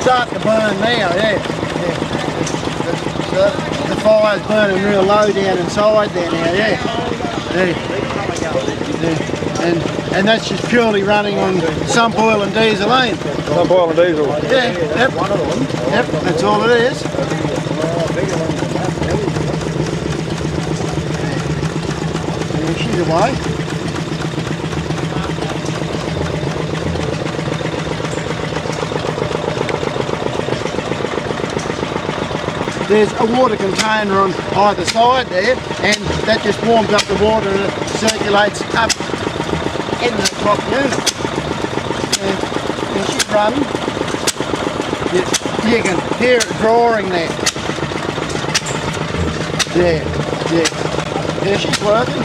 start to burn now, yeah. The fire's burning real low down inside there now, yeah. And that's just purely running on sump oil and diesel, Sump oil and diesel? Yeah, yep. One of them. Yep, that's all it is. And she's away. There's a water container on either side there, and that just warms up the water and it circulates up in the top unit. And she's running. You can hear it drawing there. Yeah, she's working.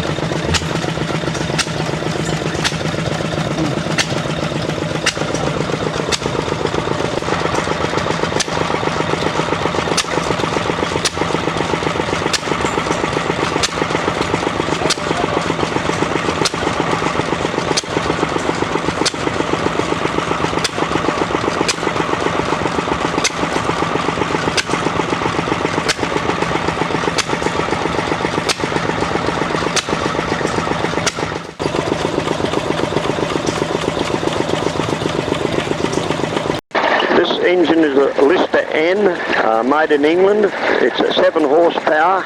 This engine is a Lister N, made in England. It's a 7 horsepower,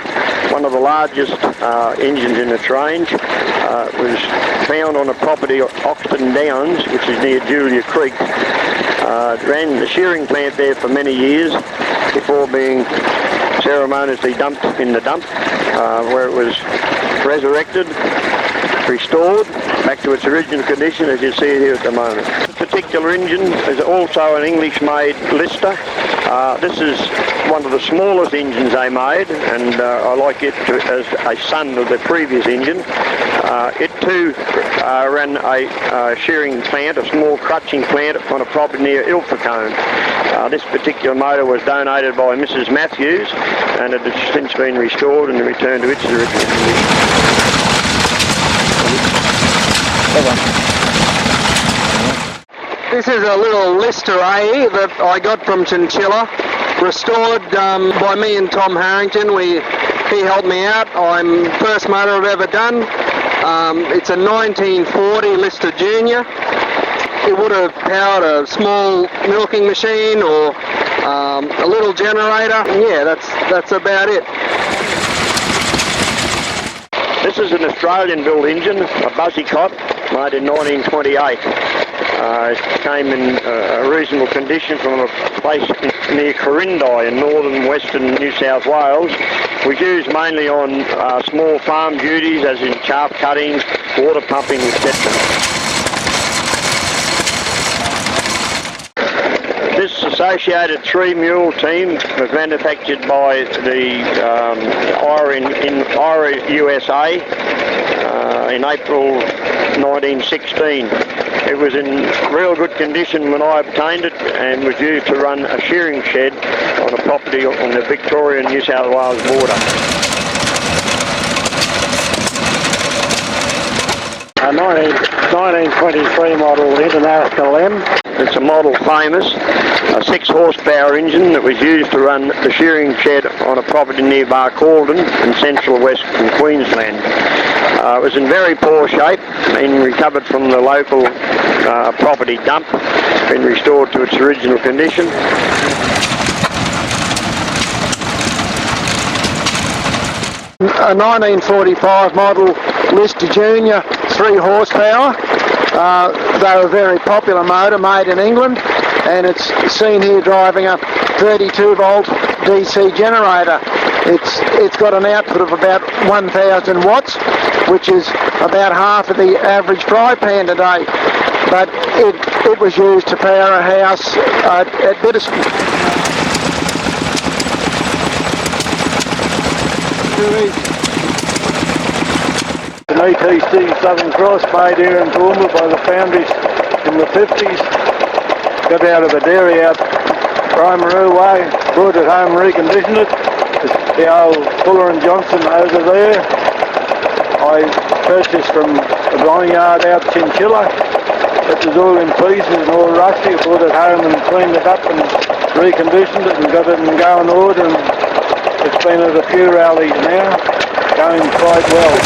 one of the largest engines in its range. It was found on a property at Oxton Downs, which is near Julia Creek. It ran the shearing plant there for many years before being ceremoniously dumped in the dump, where it was resurrected, restored back to its original condition as you see it here at the moment. This particular engine is also an English-made Lister. This is one of the smallest engines they made, and I like it as a son of the previous engine. It too ran a shearing plant, a small crutching plant on a property near Ilfracombe. This particular motor was donated by Mrs. Matthews, and it has since been restored and returned to its original condition. This is a little Lister A that I got from Chinchilla, restored by me and Tom Harrington. He helped me out. I'm first motor I've ever done. It's a 1940 Lister Junior. It would have powered a small milking machine or a little generator. Yeah, that's about it. This is an Australian-built engine, a Buzzycott, made in 1928. It came in a reasonable condition from a place near Corindi in northern western New South Wales. Was used mainly on small farm duties, as in chaff cutting, water pumping, etc. This associated 3-mule team was manufactured by the IRA USA in April 1916. It was in real good condition when I obtained it and was used to run a shearing shed on a property on the Victoria-New South Wales border. A 1923 model International M. It's a model famous, a 6 horsepower engine that was used to run the shearing shed on a property near Barcaldine in central western Queensland. It was in very poor shape, been recovered from the local property dump, been restored to its original condition. A 1945 model Lister Junior, 3 horsepower. They were a very popular motor made in England, and it's seen here driving a 32 volt DC generator. It's got an output of about 1,000 watts, which is about half of the average fry pan today. But it was used to power a house at Bittersweet. An ATC Southern Cross made here in Toowoomba by the founders in the 50s. Got out of the dairy out Primaroo way, brought it home and reconditioned it. It's the old Fuller and Johnson over there. I purchased from the barnyard out Chinchilla. It was all in pieces and all rusty. I brought it home and cleaned it up and reconditioned it and got it in going order, and it's been at a few rallies now, going quite well.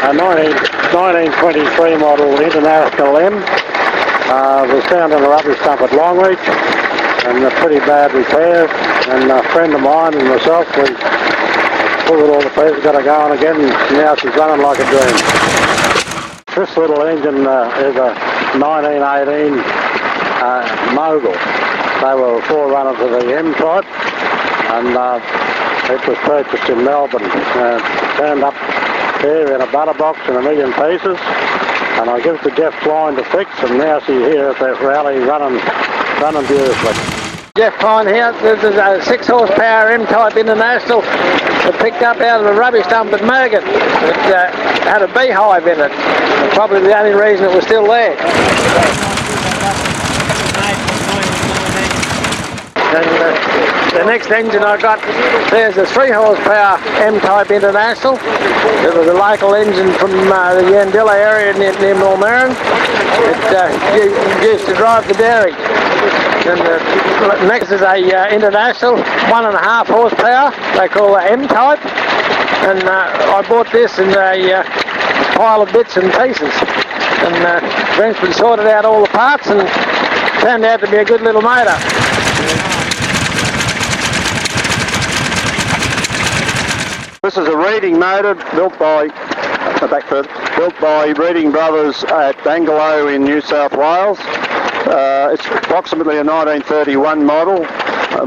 A 1923 model International M was found in a rubbish dump at Longreach, and a pretty bad repair, and a friend of mine and myself, we pulled all the pieces, got it going again, and now she's running like a dream. This little engine is a 1918 Mogul. They were a forerunner to the M type, and it was purchased in Melbourne, turned up here in a butter box in a million pieces, and I give it to Jeff Klein to fix, and now she's here at that rally running beautifully. Jeff Klein here. This is a 6 horsepower M-Type International that picked up out of a rubbish dump at Mergen. It had a beehive in it, probably the only reason it was still there. And the next engine I got, there's a 3 horsepower M-Type International. It was a local engine from the Yandilla area near Millmerran. It used to drive the dairy. And the next is a International 1.5 horsepower. They call it M-Type. And I bought this in a pile of bits and pieces. And eventually sorted out all the parts and turned out to be a good little motor. This is a Reading motor built by Reading Brothers at Bangalow in New South Wales. It's approximately a 1931 model,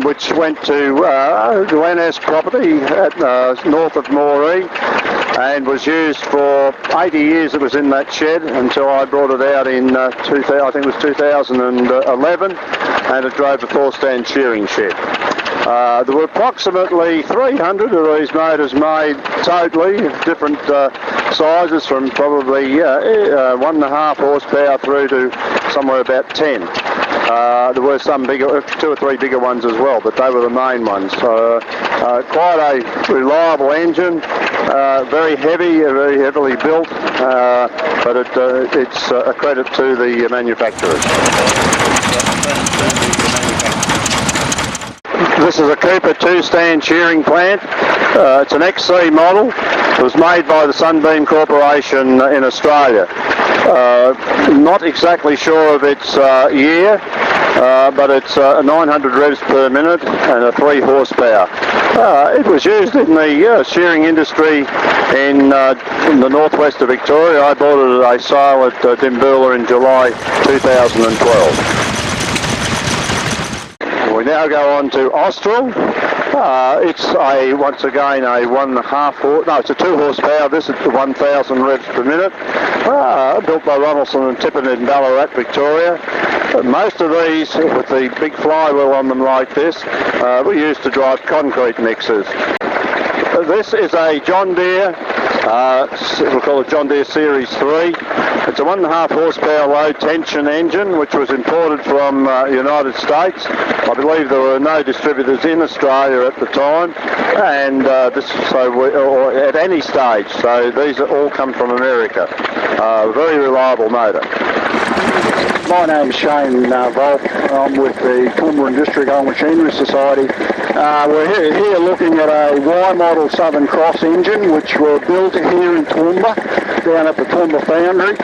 which went to Glen's property at north of Moree, and was used for 80 years. It was in that shed until I brought it out in I think it was 2011, and it drove a 4-stand shearing shed. There were approximately 300 of these motors made totally, different sizes, from probably 1.5 horsepower through to somewhere about 10. There were some bigger, 2 or 3 bigger ones as well, but they were the main ones. Quite a reliable engine, very heavy, very heavily built, but it's a credit to the manufacturers. This is a Cooper 2-stand shearing plant. It's an XC model. It was made by the Sunbeam Corporation in Australia. Not exactly sure of its year, but it's 900 revs per minute and a 3 horsepower. It was used in the shearing industry in the northwest of Victoria. I bought it at a sale at Dimboola in July 2012. We now go on to Austral. It's once again a 1.5 no, it's a 2 horsepower. This is 1,000 revs per minute. Built by Ronaldson and Tippin in Ballarat, Victoria. Most of these, with the big flywheel on them like this, were used to drive concrete mixers. This is a John Deere, we'll call it John Deere Series 3. It's a 1.5 horsepower low tension engine, which was imported from the United States. I believe there were no distributors in Australia at the time, and or at any stage. So these all come from America. Very reliable motor. My name's Shane Volk. I'm with the Toowoomba and District Oil Machinery Society. We're here looking at a Y model Southern Cross engine, which were built here in Toowoomba, down at the Toowoomba Foundry.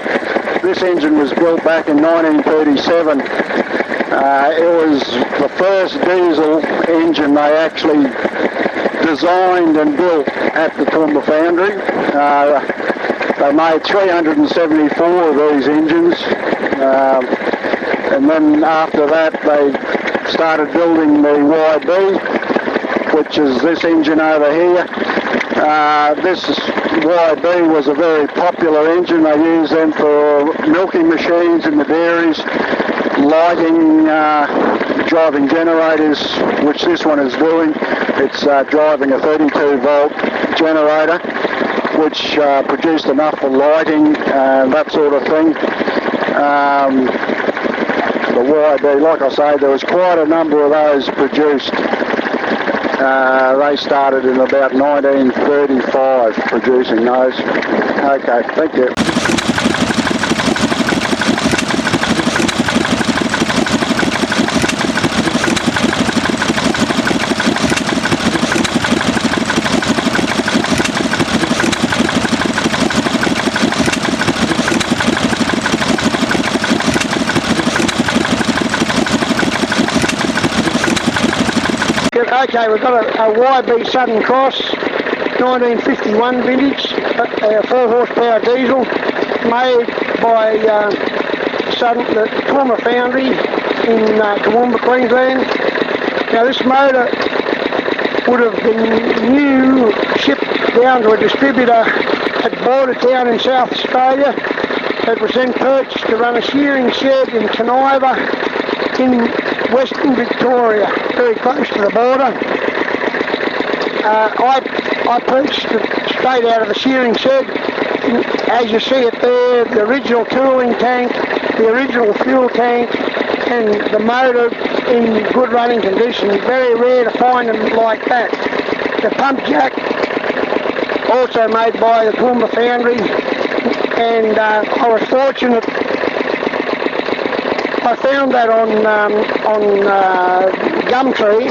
This engine was built back in 1937. It was the first diesel engine they actually designed and built at the Toowoomba Foundry. They made 374 of these engines, and then after that they started building the YB, which is this engine over here. This YB was a very popular engine. They used them for milking machines in the dairies, lighting, driving generators, which this one is doing. It's driving a 32 volt generator, which produced enough for lighting and that sort of thing. the YB. Like I say, there was quite a number of those produced. They started in about 1935 producing those. Okay, thank you. Okay, we've got a YB Southern Cross 1951 vintage, a 4 horsepower diesel made by the Toowoomba Foundry in Toowoomba, Queensland. Now this motor would have been new, shipped down to a distributor at Bordertown in South Australia. It was then purchased to run a shearing shed in Caniva in Western Victoria, very close to the border. I purchased it straight out of the shearing shed. As you see it there, the original tooling tank, the original fuel tank, and the motor in good running condition. Very rare to find them like that. The pump jack, also made by the Toowoomba Foundry, and I was fortunate. I found that on Gumtree,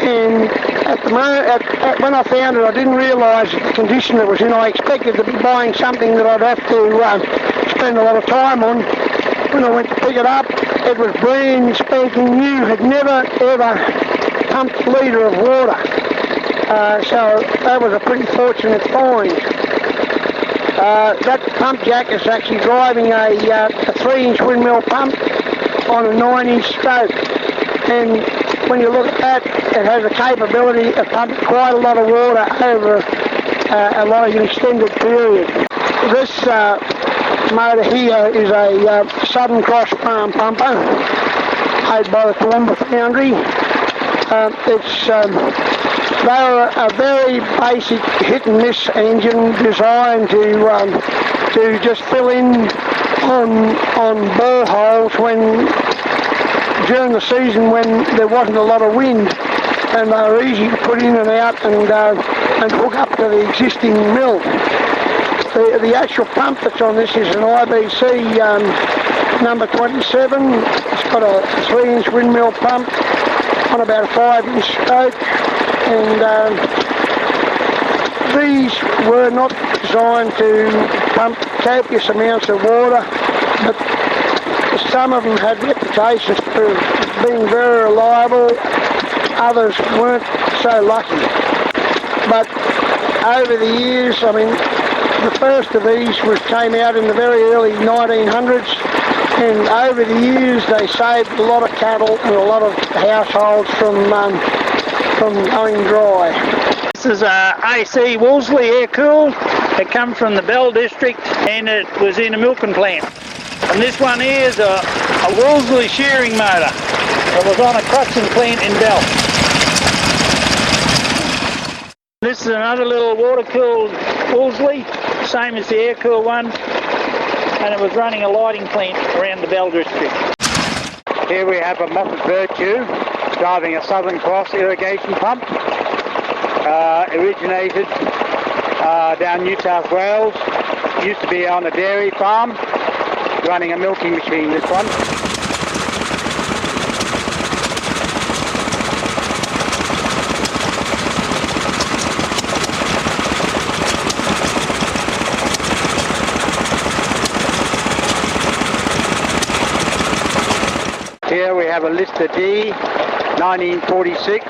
and at the moment, when I found it, I didn't realise the condition it was in. I expected to be buying something that I'd have to spend a lot of time on. When I went to pick it up, it was brand spanking new, had never ever pumped a litre of water. So that was a pretty fortunate find. That pump jack is actually driving a 3-inch windmill pump on a 9-inch stroke, and when you look at that, it has a capability of pumping quite a lot of water over a lot of an extended period. This motor here is a Southern Cross farm pumper made by the Toowoomba Foundry. They were a very basic hit and miss engine designed to just fill in on boreholes during the season when there wasn't a lot of wind, and they were easy to put in and out and hook up to the existing mill. The actual pump that's on this is an IBC number 27. It's got a 3-inch windmill pump on about a 5-inch stroke, and these were not designed to pump copious amounts of water, but some of them had reputations for being very reliable, others weren't so lucky. But over the years, I mean, the first of these came out in the very early 1900s, and over the years they saved a lot of cattle and a lot of households from going dry. This is AC Wolseley air cooled. It comes from the Bell district, and it was in a milking plant. And this one here is a Wolseley shearing motor. It was on a crushing plant in Bell. This is another little water-cooled Wolseley, same as the air-cooled one, and it was running a lighting plant around the Bell district. Here we have a Moffat Virtue driving a Southern Cross irrigation pump. Originated down New South Wales. Used to be on a dairy farm, running a milking machine, this one. Here we have a Lister D, 1946,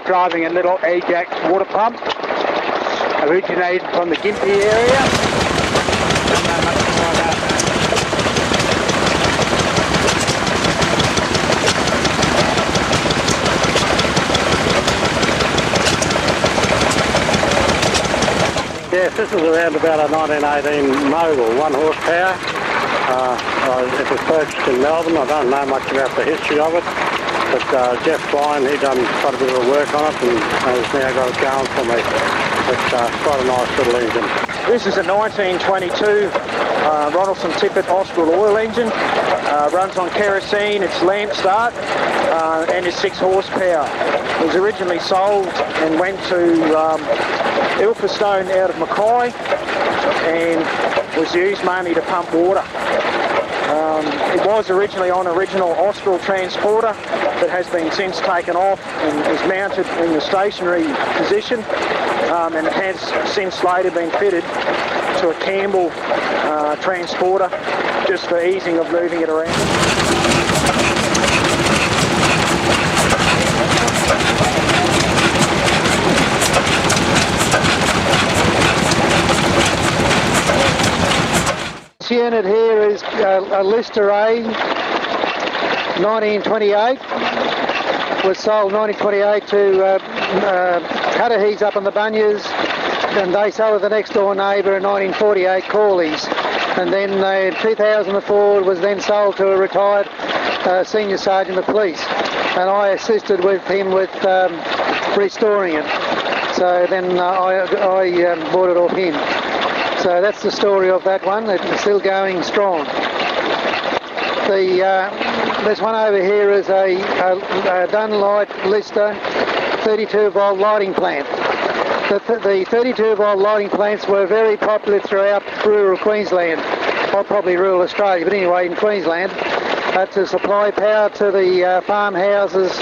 driving a little Ajax water pump, originated from the Gympie area. Yes, this is around about a 1918 Mogul, 1 horsepower. It was purchased in Melbourne. I don't know much about the history of it, but Jeff Klein, he done quite a bit of work on it and has now got it going for me. It's quite a nice little engine. This is a 1922 Ronaldson Tippett Austral oil engine. Runs on kerosene, it's lamp start, and is 6 horsepower. It was originally sold and went to Ilfrestone out of Mackay, and was used mainly to pump water. It was originally on original Austral transporter that has been since taken off and is mounted in the stationary position, and it has since later been fitted to a Campbell transporter just for easing of moving it around. This unit here is a Lister A 1928. Was sold 1928 to Cudahy's up in the Bunyas, and they sold it the next door neighbour in 1948, Corley's. And then in 2004 was then sold to a retired senior sergeant of police, and I assisted with him with restoring it. So then I bought it off him. So that's the story of that one. It's still going strong. This one over here is a Dunlight Lister 32 volt lighting plant. The 32 volt lighting plants were very popular throughout rural Queensland, or probably rural Australia, but anyway in Queensland, to supply power to the farmhouses.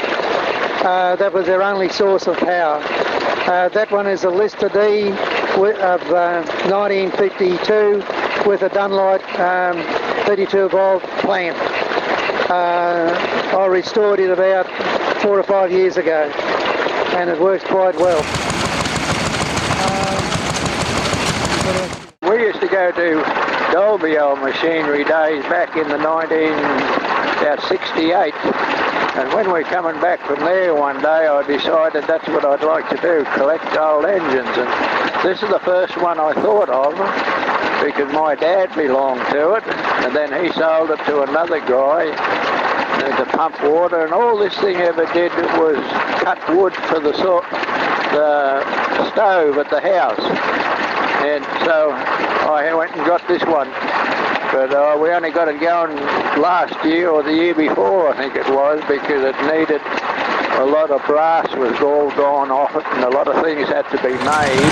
That was their only source of power. That one is a Lister D of 1952 with a Dunlight 32 volt plant. I restored it about 4 or 5 years ago, and it works quite well. We used to go to Dolby old machinery days back in the about 68. And when we're coming back from there one day, I decided that's what I'd like to do, collect old engines. And this is the first one I thought of, because my dad belonged to it, and then he sold it to another guy to pump water, and all this thing ever did was cut wood for the stove at the house. And so I went and got this one. But we only got it going last year or the year before, I think it was, because it needed a lot of brass was all gone off it, and a lot of things had to be made.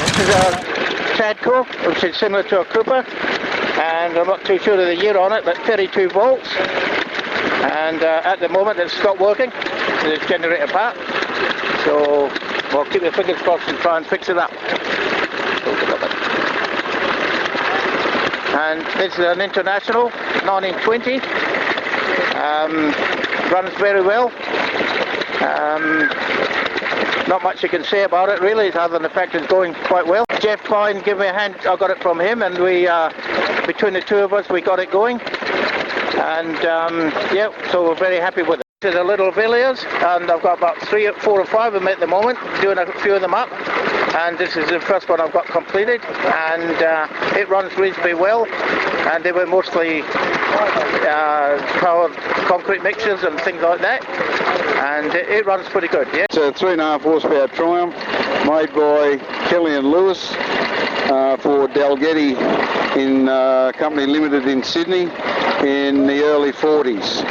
This is a Tadco, which is similar to a Cooper, and I'm not too sure of the year on it, but 32 volts. And at the moment it's stopped working, it's generator part. So we'll keep the fingers crossed and try and fix it up. And this is an International 1920. Runs very well. Not much you can say about it really, other than the fact it's going quite well. Jeff Fine gave me a hand, I got it from him, and we, between the two of us, we got it going. And yeah, so we're very happy with it. This is a little Villiers, and I've got about 3, 4 or 5 of them at the moment, doing a few of them up. And this is the first one I've got completed, and it runs reasonably well. And they were mostly powered concrete mixtures and things like that. And it runs pretty good, yeah. It's a 3.5 horsepower Triumph made by Kelly and Lewis for Dalgety in Company Limited in Sydney in the early 40s.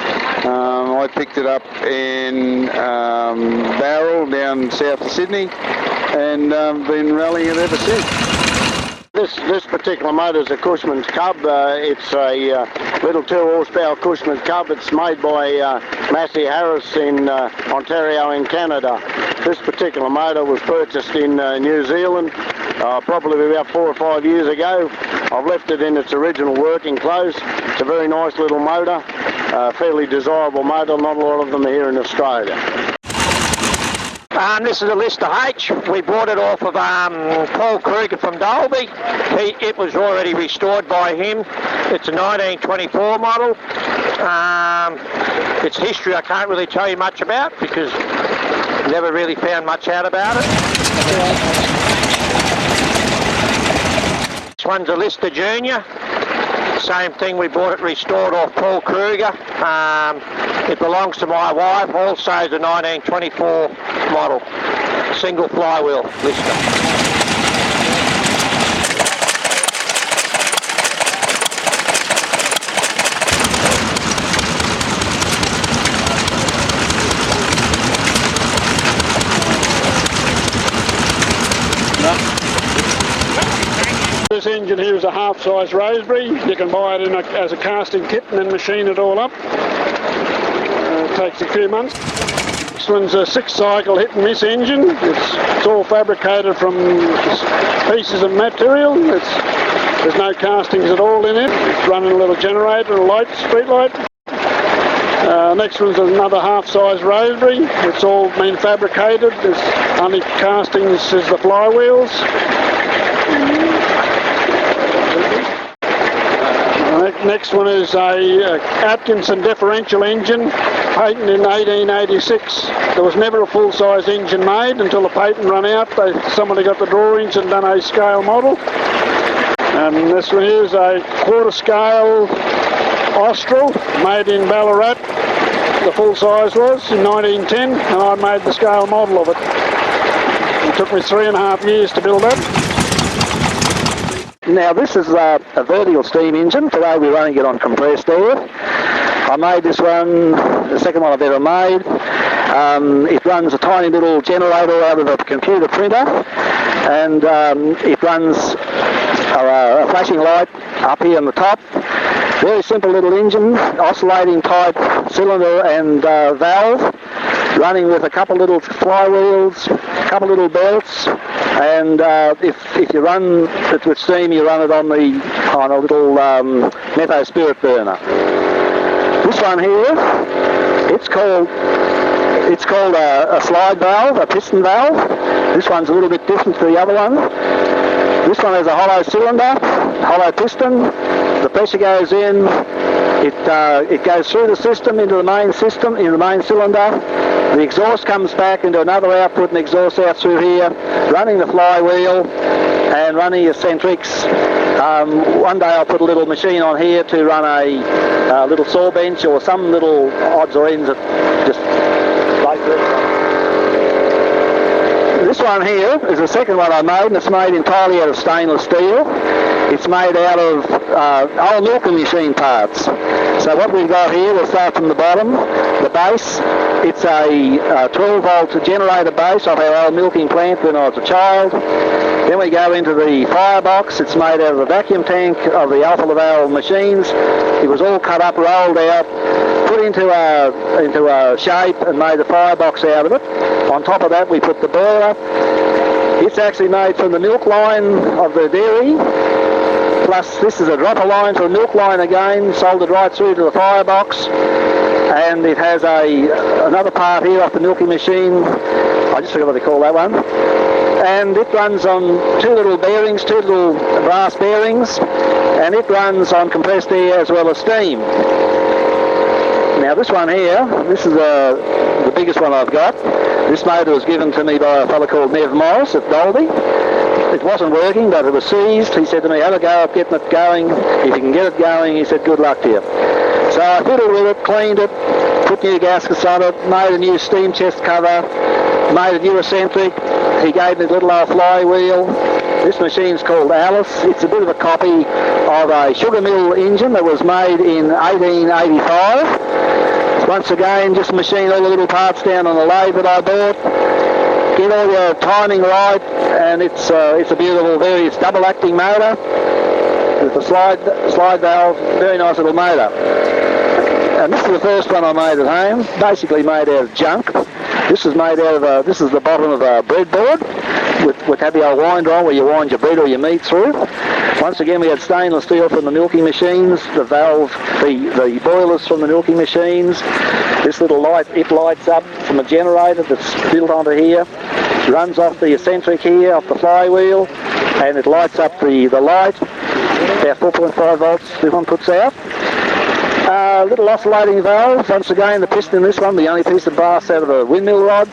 I picked it up in Barrel down south of Sydney, and been rallying it ever since. This particular motor is a Cushman's Cub. It's a little 2 horsepower Cushman's Cub. It's made by Massey Harris in Ontario in Canada. This particular motor was purchased in New Zealand probably about 4 or 5 years ago. I've left it in its original working clothes. It's a very nice little motor, fairly desirable motor. Not a lot of them here in Australia. This is a Lister H. We bought it off of Paul Kruger from Dalby. It was already restored by him. It's a 1924 model. Its history I can't really tell you much about because never really found much out about it. This one's a Lister Junior. Same thing, we bought it restored off Paul Kruger. It belongs to my wife, also the 1924 model. single flywheel lister. This engine here is a half-size Rosebery. You can buy it as a casting kit and then machine it all up. It takes a few months. This one's a 6-cycle hit-and-miss engine. It's all fabricated from pieces of material. There's no castings at all in it. It's running a little generator, a light, street light. Next one's another half-size Rosebery. It's all been fabricated. There's only castings is the flywheels. Next one is a Atkinson differential engine, patent in 1886. There was never a full-size engine made until the patent ran out. Somebody got the drawings and done a scale model. And this one here is a quarter-scale Austral made in Ballarat. The full size was in 1910, and I made the scale model of it. It took me 3.5 years to build that. Now this is a vertical steam engine. Today we're running it on compressed air. I made this one, the second one I've ever made. It runs a tiny little generator out of a computer printer, and it runs a flashing light up here on the top. Very simple little engine, oscillating type cylinder and valve, running with a couple little flywheels, a couple little belts, and if you run it with steam, you run it on a little netto spirit burner. This one here, it's called a slide valve, a piston valve. This one's a little bit different to the other one. This one has a hollow cylinder, hollow piston. The pressure goes in, it goes through the system into the main cylinder. The exhaust comes back into another output and exhaust out through here, running the flywheel and running the eccentrics. One day I'll put a little machine on here to run a little saw bench or some little odds or ends that just like this. This one here is the second one I made, and it's made entirely out of stainless steel. It's made out of old milking machine parts. So what we've got here, we'll start from the bottom, the base. It's a 12-volt generator base off our old milking plant when I was a child. Then we go into the firebox. It's made out of the vacuum tank of the Alpha Laval machines. It was all cut up, rolled out, put into a shape and made a firebox out of it. On top of that we put the boiler. It's actually made from the milk line of the dairy. Plus this is a dropper line for a milk line again, soldered right through to the firebox. And it has another part here off the milking machine. I just forgot what they call that one. And it runs on two little bearings, two little brass bearings, and it runs on compressed air as well as steam. Now this one here, this is the biggest one I've got. This motor was given to me by a fellow called Nev Morris at Dalby. It wasn't working, but it was seized. He said to me, have a go at getting it going. If you can get it going, he said, good luck to you. So I fiddled with it, cleaned it, put new gaskets on it, made a new steam chest cover, made a new eccentric. He gave me a little old flywheel. This machine's called Alice. It's a bit of a copy of a sugar mill engine that was made in 1885. Once again, just machine all the little parts down on the lathe that I bought. Get all your timing right, and it's a beautiful, it's double-acting motor with the slide valve. Very nice little motor. And this is the first one I made at home, basically made out of junk. This is made out of this is the bottom of a breadboard with have your wind on where you wind your bread or your meat through. Once again, we had stainless steel from the milking machines, the valve, the boilers from the milking machines. This little light, it lights up from a generator that's built onto here, runs off the eccentric here, off the flywheel, and it lights up the light, about 4.5 volts this one puts out. Little oscillating valve, once again the piston in this one, the only piece of brass out of a windmill rod,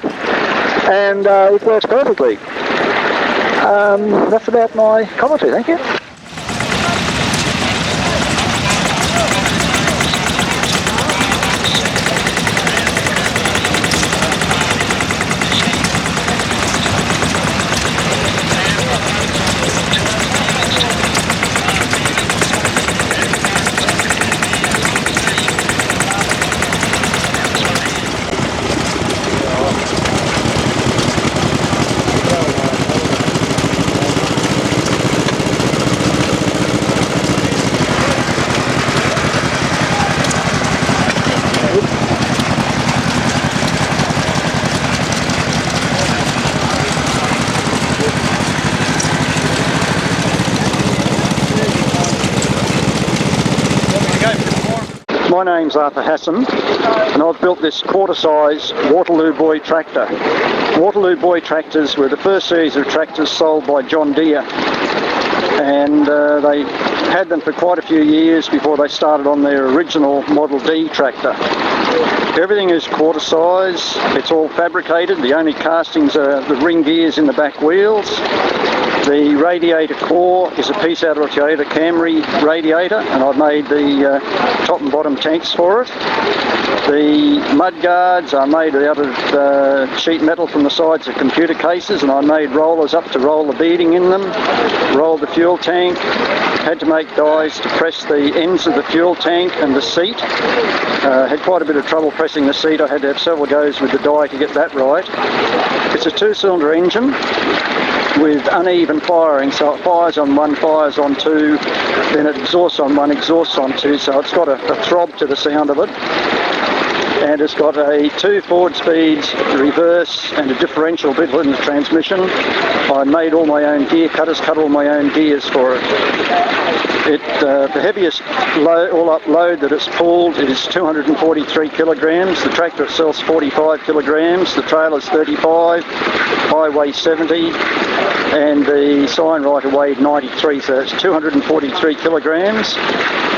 and it works perfectly. That's about my commentary, thank you. My name's Arthur Hassan, and I've built this quarter-size Waterloo Boy tractor. Waterloo Boy tractors were the first series of tractors sold by John Deere, and they had them for quite a few years before they started on their original Model D tractor. Everything is quarter size, it's all fabricated, the only castings are the ring gears in the back wheels. The radiator core is a piece out of a Toyota Camry radiator, and I've made the top and bottom tanks for it. The mud guards are made out of sheet metal from the sides of computer cases, and I made rollers up to roll the beading in them, rolled the fuel tank, had to make dies to press the ends of the fuel tank and the seat. Had quite a bit of trouble pressing the seat. I had to have several goes with the die to get that right. It's a two-cylinder engine with uneven firing, so it fires on one, fires on two, then it exhausts on one, exhausts on two, so it's got a throb to the sound of it. And it's got a 2 forward speeds, reverse and a differential bit in the transmission. I made all my own gear cutters, cut all my own gears for it. The heaviest all-up load that it's pulled is 243 kilograms. The tractor itself's 45 kilograms. The trailer's 35. I weigh 70. And the sign writer weighed 93, so that's 243 kilograms.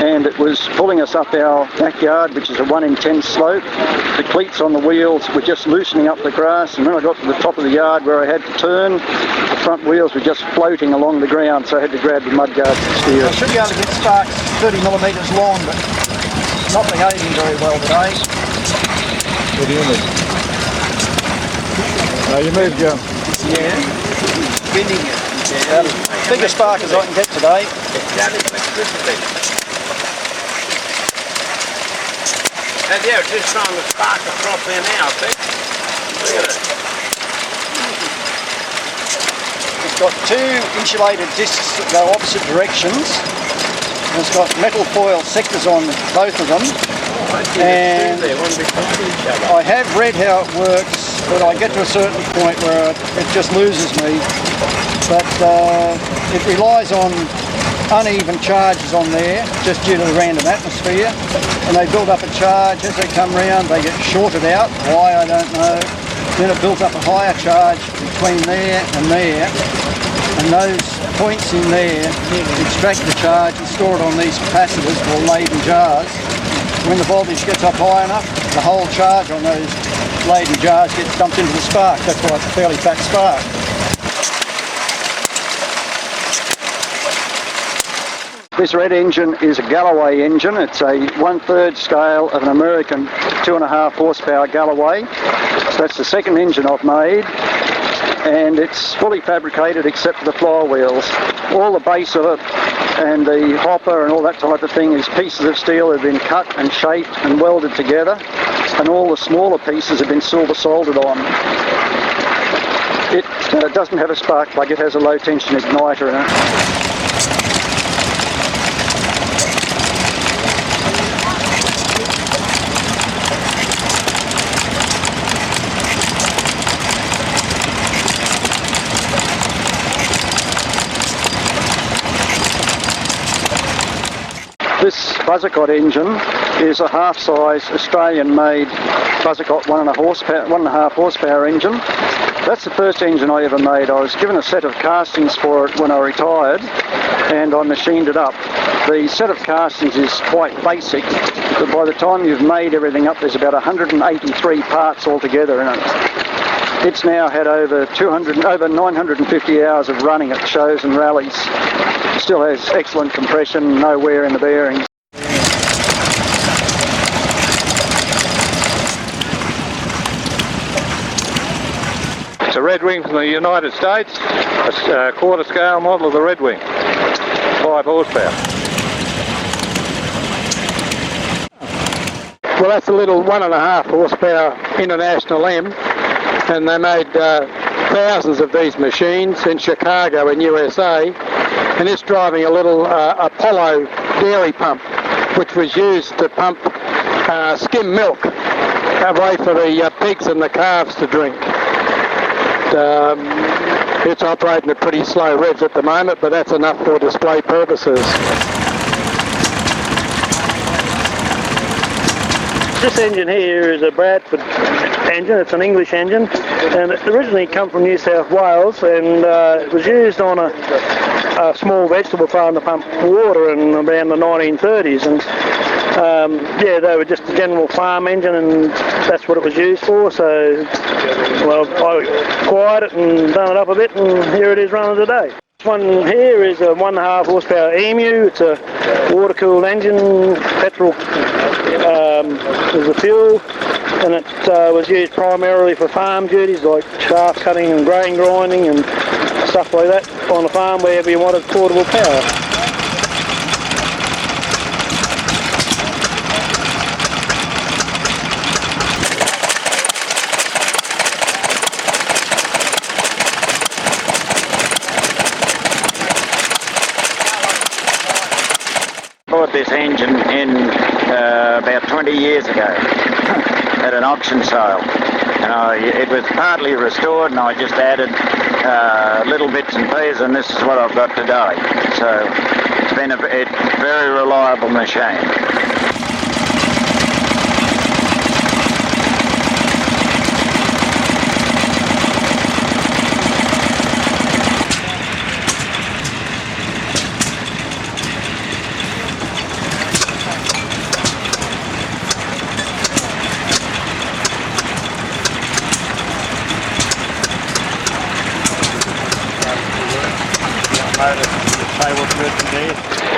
And it was pulling us up our backyard, which is a 1 in 10 slope. The cleats on the wheels were just loosening up the grass, and when I got to the top of the yard where I had to turn, the front wheels were just floating along the ground, so I had to grab the mud guards to steer. I should be able to get sparks 30 millimetres long, but not behaving very well today. What do you mean? You moved your... Yeah. Bending it. Biggest spark as I can get today. Yeah, just trying to spark across there now, see? Look at it. It's got 2 insulated discs that go opposite directions. And it's got metal foil sectors on both of them. And I have read how it works, but I get to a certain point where it just loses me. But it relies on uneven charges on there, just due to the random atmosphere, and they build up a charge. As they come round, they get shorted out. Why, I don't know. Then it builds up a higher charge between there, and those points in there extract the charge and store it on these capacitors called Leyden jars. When the voltage gets up high enough, the whole charge on those Leyden jars gets dumped into the spark. That's why it's a fairly fat spark. This red engine is a Galloway engine. It's a 1/3 scale of an American 2.5 horsepower Galloway. So that's the second engine I've made, and it's fully fabricated except for the flywheels. All the base of it and the hopper and all that type of thing is pieces of steel that have been cut and shaped and welded together, and all the smaller pieces have been silver soldered on. It doesn't have a spark plug, it has a low tension igniter in it. This Buzzercott engine is a half-size Australian-made Buzzercott 1.5 horsepower engine. That's the first engine I ever made. I was given a set of castings for it when I retired, and I machined it up. The set of castings is quite basic, but by the time you've made everything up, there's about 183 parts altogether in it. It's now had over 950 hours of running at shows and rallies. Still has excellent compression, no wear in the bearings. It's a Red Wing from the United States, a quarter scale model of the Red Wing, 5 horsepower. Well, that's a little 1.5 horsepower International M, and they made thousands of these machines in Chicago in USA, and it's driving a little Apollo dairy pump, which was used to pump skim milk away for the pigs and the calves to drink. It's operating at pretty slow revs at the moment, but that's enough for display purposes. This engine here is a Bradford engine. It's an English engine, and it originally come from New South Wales, and it was used on a small vegetable farm to pump water in around the 1930s. And yeah, they were just a general farm engine, and that's what it was used for. So, well, I acquired it and done it up a bit, and here it is running today. This one here is a 1.5 horsepower Emu. It's a water-cooled engine, petrol is the fuel, and it was used primarily for farm duties like chaff cutting and grain grinding and stuff like that on the farm wherever you wanted portable power. Bought this engine in about 20 years ago at an auction sale, and it was partly restored, and I just added little bits and pieces, and this is what I've got today. So it's been a very reliable machine.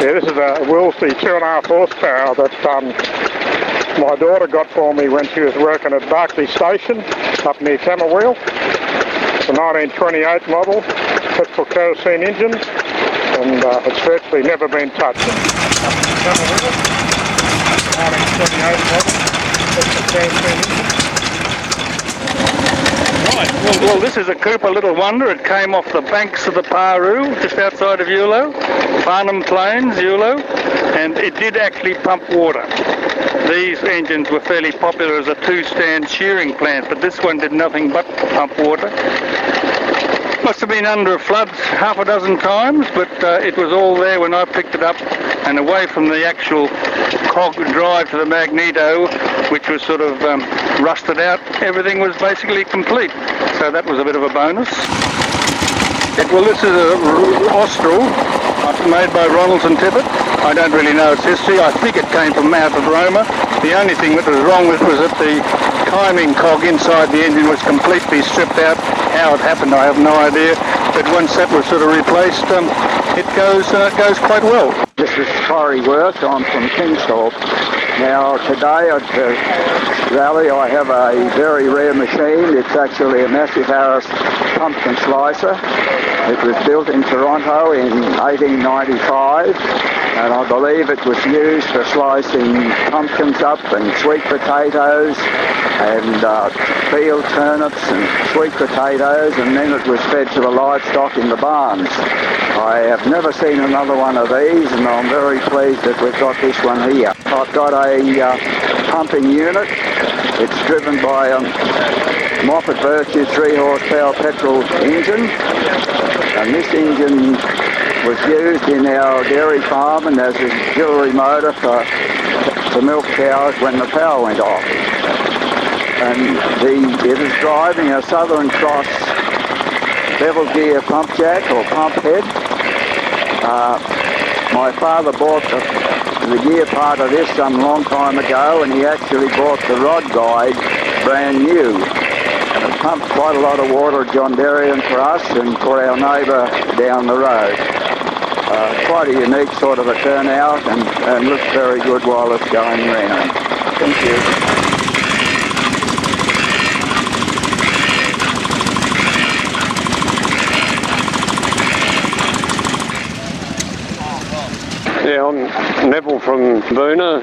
Yeah, this is a Wilsey 2.5 horsepower that my daughter got for me when she was working at Barclay Station up near Camberwell. It's a 1928 model, petrol kerosene engine, and it's virtually never been touched. Camberwell, 1928 model, petrol kerosene engine. Right, well, this is a Cooper Little Wonder. It came off the banks of the Paroo, just outside of Eulo, Farnham Plains, Eulo, and it did actually pump water. These engines were fairly popular as a two-stand shearing plant, but this one did nothing but pump water. Must have been under floods half a dozen times, but it was all there when I picked it up, and away from the actual cog drive to the magneto, which was sort of rusted out, everything was basically complete. So that was a bit of a bonus. Well, this is a Austral made by Ronalds and Tippett. I don't really know its history. I think it came from out of Roma. The only thing that was wrong with it was that the timing cog inside the engine was completely stripped out. How it happened, I have no idea. But once that was sort of replaced, it goes quite well. This is Corey Worth. I'm from Kingsthorpe. Now today at the rally I have a very rare machine. It's actually a Massive Harris pumpkin slicer. It was built in Toronto in 1895, and I believe it was used for slicing pumpkins up and sweet potatoes and field turnips and sweet potatoes, and then it was fed to the livestock in the barns. I have never seen another one of these, and I'm very pleased that we've got this one here. I've got a pumping unit. It's driven by a Moffat Virtue 3 horsepower petrol engine, and this engine was used in our dairy farm and as a auxiliary motor for milk cows when the power went off. And it is driving a Southern Cross bevel gear pump jack or pump head. My father bought the gear part of this some long time ago, and he actually bought the rod guide brand new. And it pumped quite a lot of water at John Darien for us and for our neighbour down the road. Quite a unique sort of a turnout, and looks very good while it's going round. Thank you. Yeah, I'm Neville from Boona,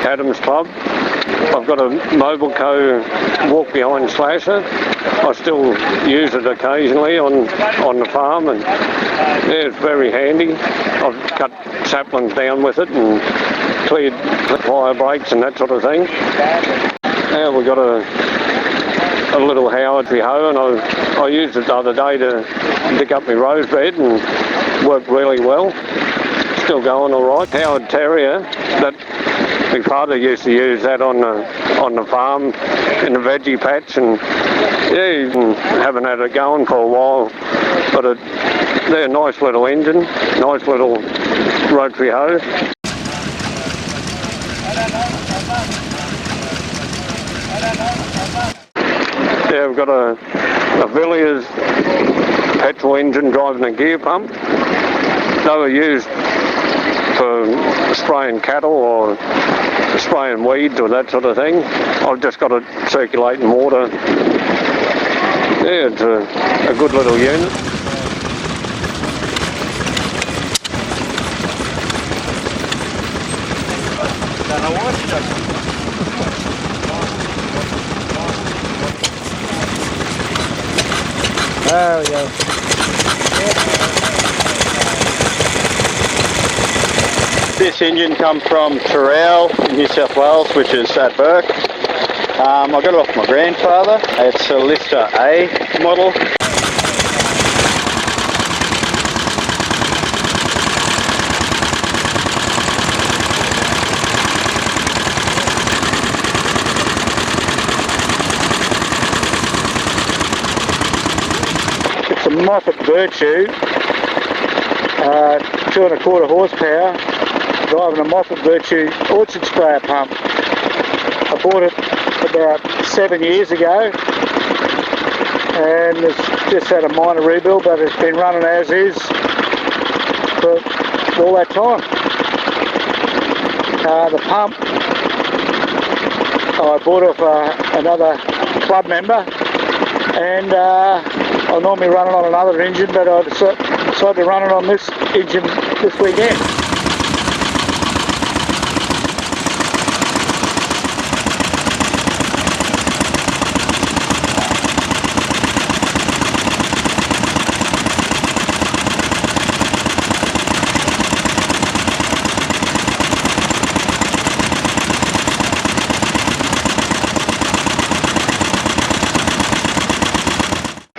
TADOMS Club. I've got a Mobilco walk-behind slasher. I still use it occasionally on the farm, and yeah, it's very handy. I've cut saplings down with it and cleared fire breaks and that sort of thing. Yeah, we've got a little Howard hoe, and I used it the other day to dig up my rose bed and worked really well. Still going all right. Howard Terrier, that My father used to use that on the farm in the veggie patch, and yeah, haven't had it going for a while, but they're a nice little engine, nice little rotary hoe. Yeah, we've got a Villiers petrol engine driving a gear pump. They were used for spraying cattle or spraying weeds or that sort of thing. I've just got it circulating water. Yeah, it's a good little unit. There we go. This engine comes from Terrell, New South Wales, which is at Burke. I got it off my grandfather. It's a Lister A model. It's a Moffat Virtue, 2 1/4 horsepower, driving a Moffat Virtue orchard sprayer pump. I bought it about 7 years ago, and it's just had a minor rebuild, but it's been running as is for all that time. The pump I bought off another club member, and I normally run it on another engine, but I decided to run it on this engine this weekend.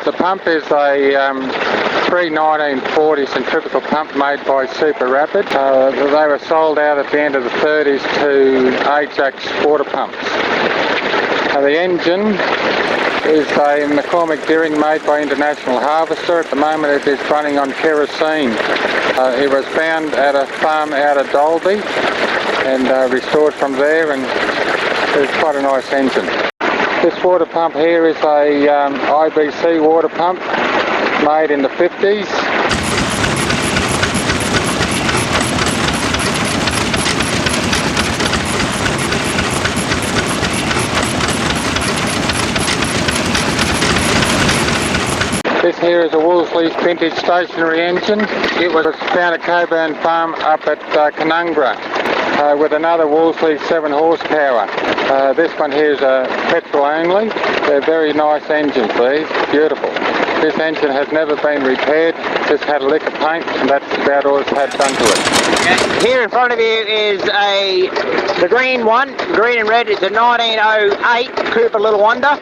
The pump is a pre-1940 centrifugal pump made by Super Rapid. They were sold out at the end of the 30s to Ajax water pumps. The engine is a McCormick Deering made by International Harvester. At the moment it is running on kerosene. It was found at a farm out of Dalby and restored from there, and it's quite a nice engine. This water pump here is a IBC water pump made in the 50s. This here is a Wolseley's vintage stationary engine. It was found at Coburn Farm up at Canungra with another Wolseley 7 horsepower. This one here is a petrol only. They're very nice engines, these, beautiful. This engine has never been repaired, just had a lick of paint, and that's about all it's had done to it. Here in front of you is the green one, green and red. It's a 1908 Cooper Little Wonder,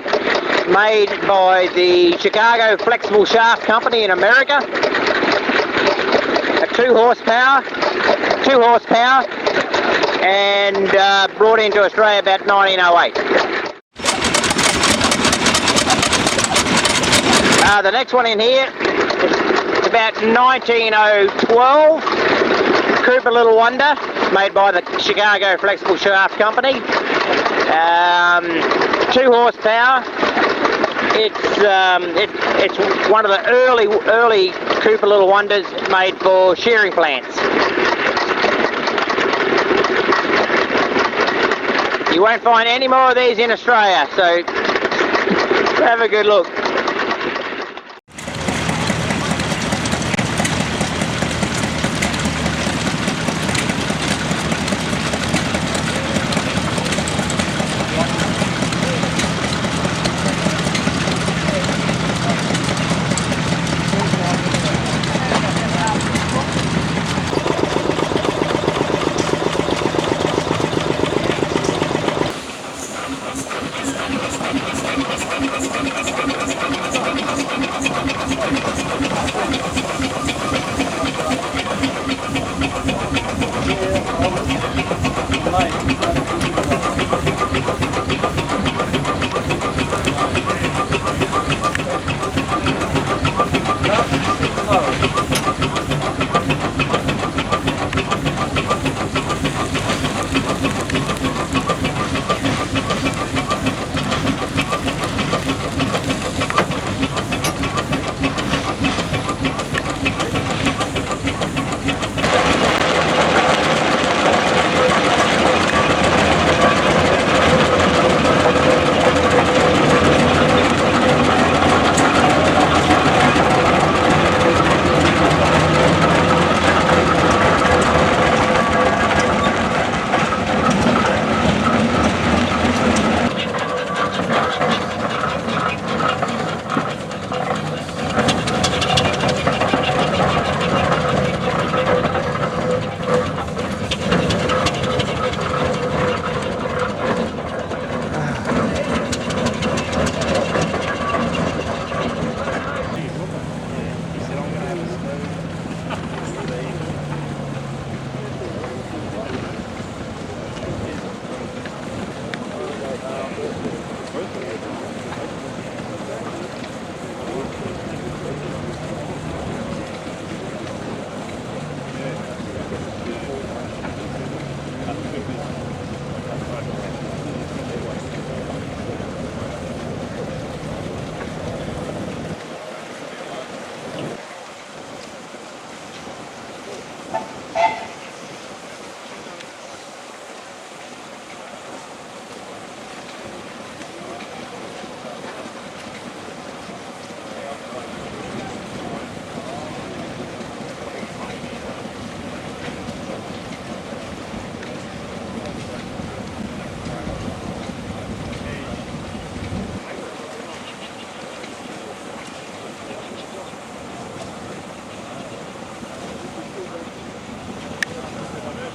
made by the Chicago Flexible Shaft Company in America. A 2 horsepower, and brought into Australia about 1908. The next one in here, it's about 19012 Cooper Little Wonder, made by the Chicago Flexible Shaft Company. 2 horsepower. It's one of the early Cooper Little Wonders made for shearing plants. You won't find any more of these in Australia, so have a good look.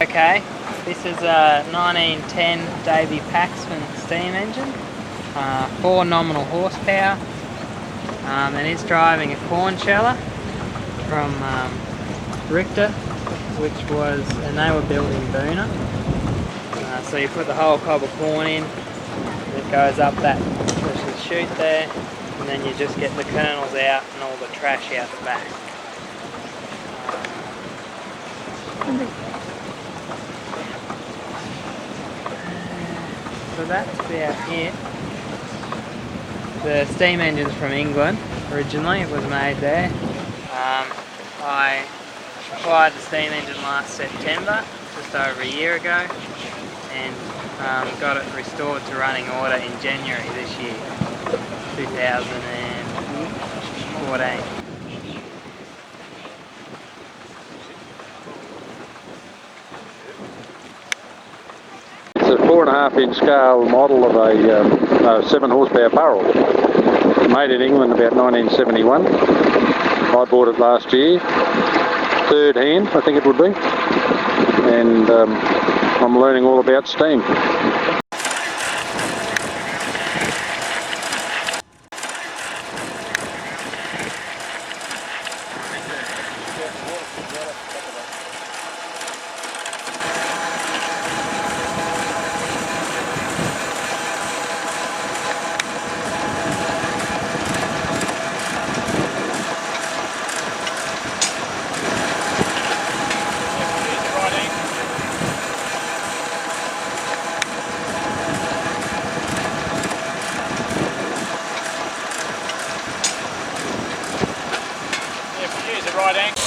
Okay, this is a 1910 Davy Paxman steam engine, 4 nominal horsepower, and it's driving a corn sheller from Richter, which was, and they were built in Boona. So you put the whole cob of corn in, it goes up that little chute there, and then you just get the kernels out and all the trash out the back. So that's about it. The steam engine's from England originally, it was made there. I acquired the steam engine last September, just over a year ago, and got it restored to running order in January this year, 2014. It's a 4.5 inch scale model of a 7 horsepower barrel, made in England about 1971. I bought it last year, third hand I think it would be, and I'm learning all about steam. Right angle.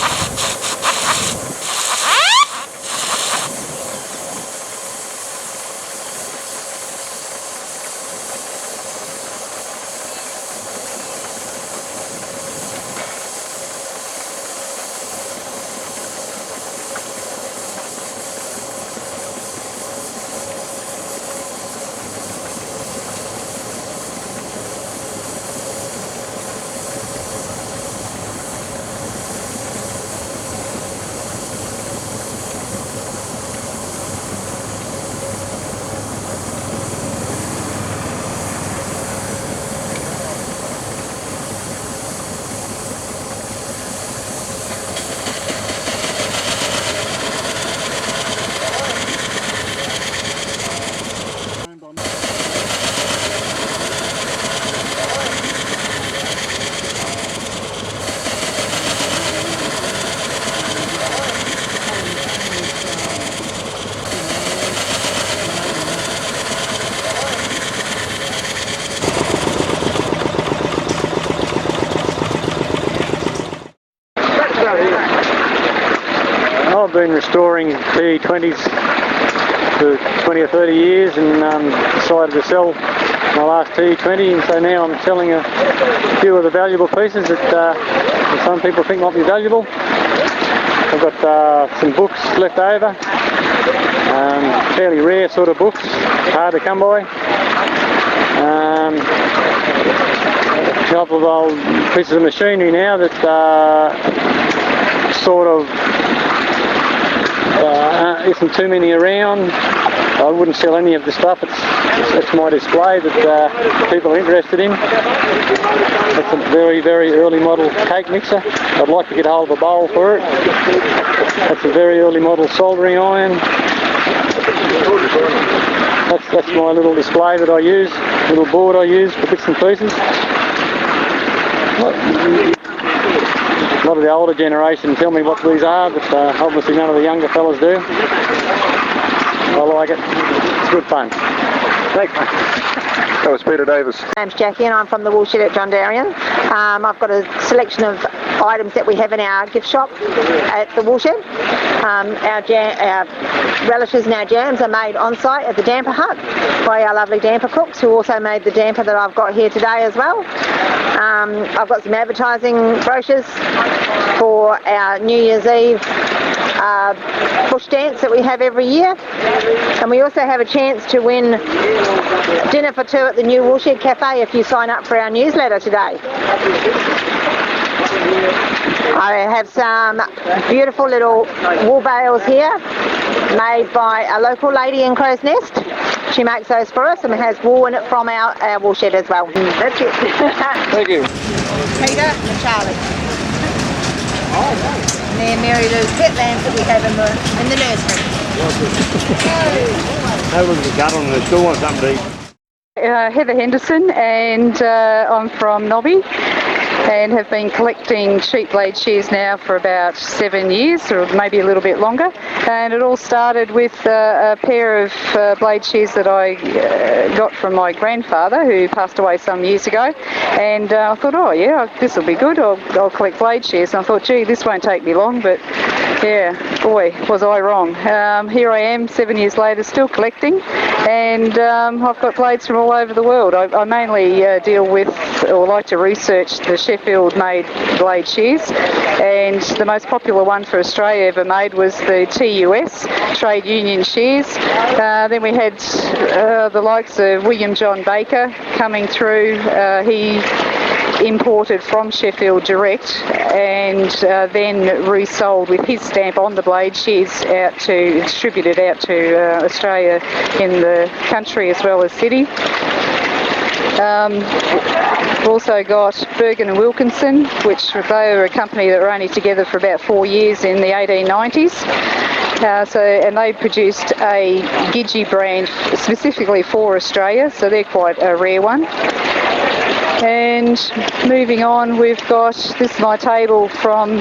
I've been restoring T20s for 20 or 30 years and decided to sell my last T20, and so now I'm selling a few of the valuable pieces that some people think might be valuable. I've got some books left over, fairly rare sort of books, hard to come by. A couple of old pieces of machinery now that sort of isn't too many around. I wouldn't sell any of the stuff. It's my display that people are interested in. It's a very, very early model cake mixer. I'd like to get hold of a bowl for it. That's a very early model soldering iron. That's my little display that I use, little board I use for bits and pieces. A lot of the older generation tell me what these are, but obviously none of the younger fellas do. I like it. It's good fun. Thanks. That was Peter Davis. My name's Jackie and I'm from the wool shed at John Darien. I've got a selection of items that we have in our gift shop at the wool shed. Our relishes and our jams are made on site at the damper hut by our lovely damper cooks, who also made the damper that I've got here today as well. I've got some advertising brochures for our New Year's Eve bush dance that we have every year, and we also have a chance to win dinner for two at the new Woolshed Cafe if you sign up for our newsletter today. I have some beautiful little wool bales here made by a local lady in Crow's Nest. She makes those for us and has wool in it from our wool shed as well. That's it. Thank you. Peter and Charlie. And they're Mary Lou's pet lambs that we have in the nursery. Have a look at the gut on the still want something to eat. Heather Henderson, and I'm from Nobby and have been collecting sheep blade shears now for about 7 years, or maybe a little bit longer. And it all started with a pair of blade shears that I got from my grandfather, who passed away some years ago. And I thought, oh yeah, this will be good, I'll collect blade shears. And I thought, gee, this won't take me long, but yeah, boy, was I wrong. Here I am 7 years later, still collecting, and I've got blades from all over the world. I mainly deal with, or like to research, the Sheffield-made blade shears, and the most popular one for Australia ever made was the TUS, Trade Union Shears. Then we had the likes of William John Baker coming through. He imported from Sheffield direct and then resold with his stamp on the blade shears distributed out to Australia in the country as well as city. We've also got Bergen and Wilkinson, which they were a company that were only together for about 4 years in the 1890s. And they produced a Gidgee brand specifically for Australia, so they're quite a rare one. And moving on, we've got, this is my table from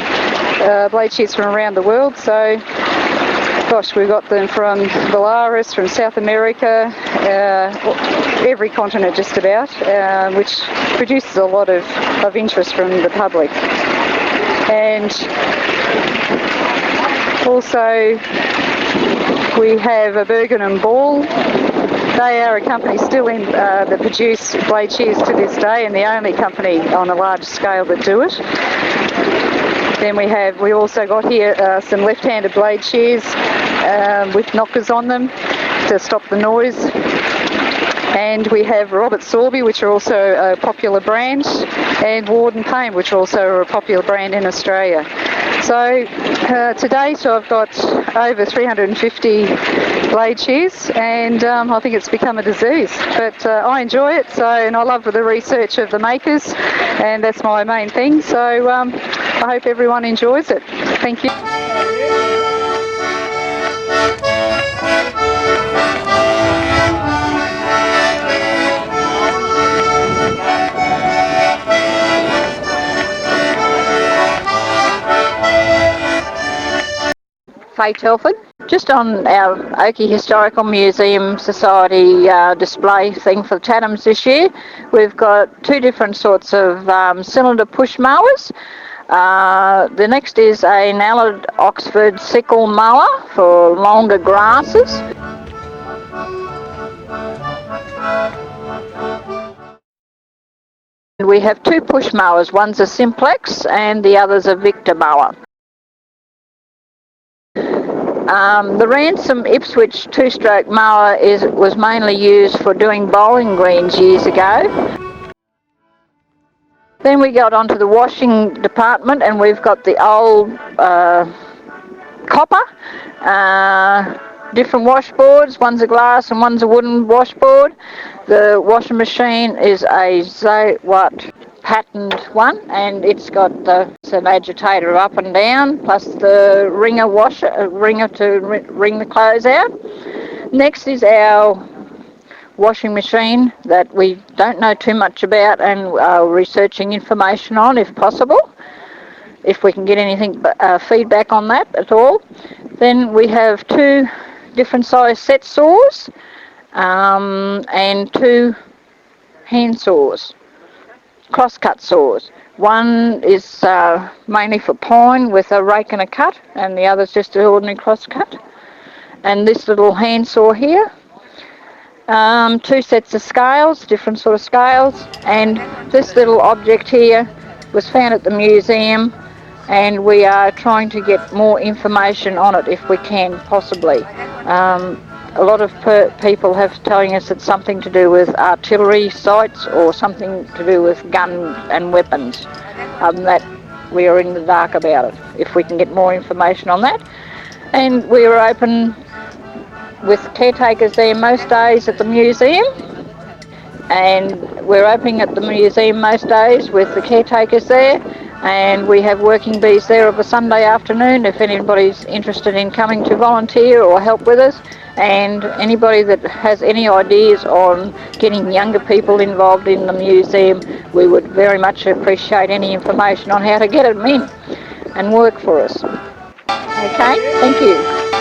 blade shears from around the world. So, gosh, we've got them from Belarus, from South America, every continent just about, which produces a lot of interest from the public. And also we have a Bergen and Ball. They are a company still in that produce blade shears to this day, and the only company on a large scale that do it. Then we also got here some left-handed blade shears with knockers on them to stop the noise. And we have Robert Sorby, which are also a popular brand, and Ward and Payne, which are also a popular brand in Australia. So to date I've got over 350 blade shears, and I think it's become a disease, but I enjoy it, and I love the research of the makers, and that's my main thing, so I hope everyone enjoys it. Thank you. Faye Telford. Just on our Oakey Historical Museum Society display thing for the TADOMS this year, we've got two different sorts of cylinder push mowers. The next is an Allard Oxford sickle mower for longer grasses. We have two push mowers, one's a Simplex and the other's a Victor mower. The Ransom Ipswich two-stroke mower was mainly used for doing bowling greens years ago. Then we got onto the washing department, and we've got the old copper, different washboards, one's a glass and one's a wooden washboard. The washing machine is a Zaywatt patterned one, and it's got some agitator up and down, plus the ringer to wring the clothes out. Next is our washing machine that we don't know too much about and are researching information on if possible, if we can get anything feedback on that at all. Then we have two different size set saws and two hand saws, cross-cut saws. One is mainly for pine with a rake and a cut, and the other's just an ordinary cross-cut. And this little hand saw here. Two sets of scales, different sort of scales, and this little object here was found at the museum, and we are trying to get more information on it if we can possibly. A lot of people have telling us it's something to do with artillery sites or something to do with guns and weapons. That we are in the dark about it, if we can get more information on that. And we are open with caretakers there most days at the museum, and we're opening at the museum most days with the caretakers there, and we have working bees there of a Sunday afternoon if anybody's interested in coming to volunteer or help with us. And anybody that has any ideas on getting younger people involved in the museum, we would very much appreciate any information on how to get them in and work for us. Okay, thank you.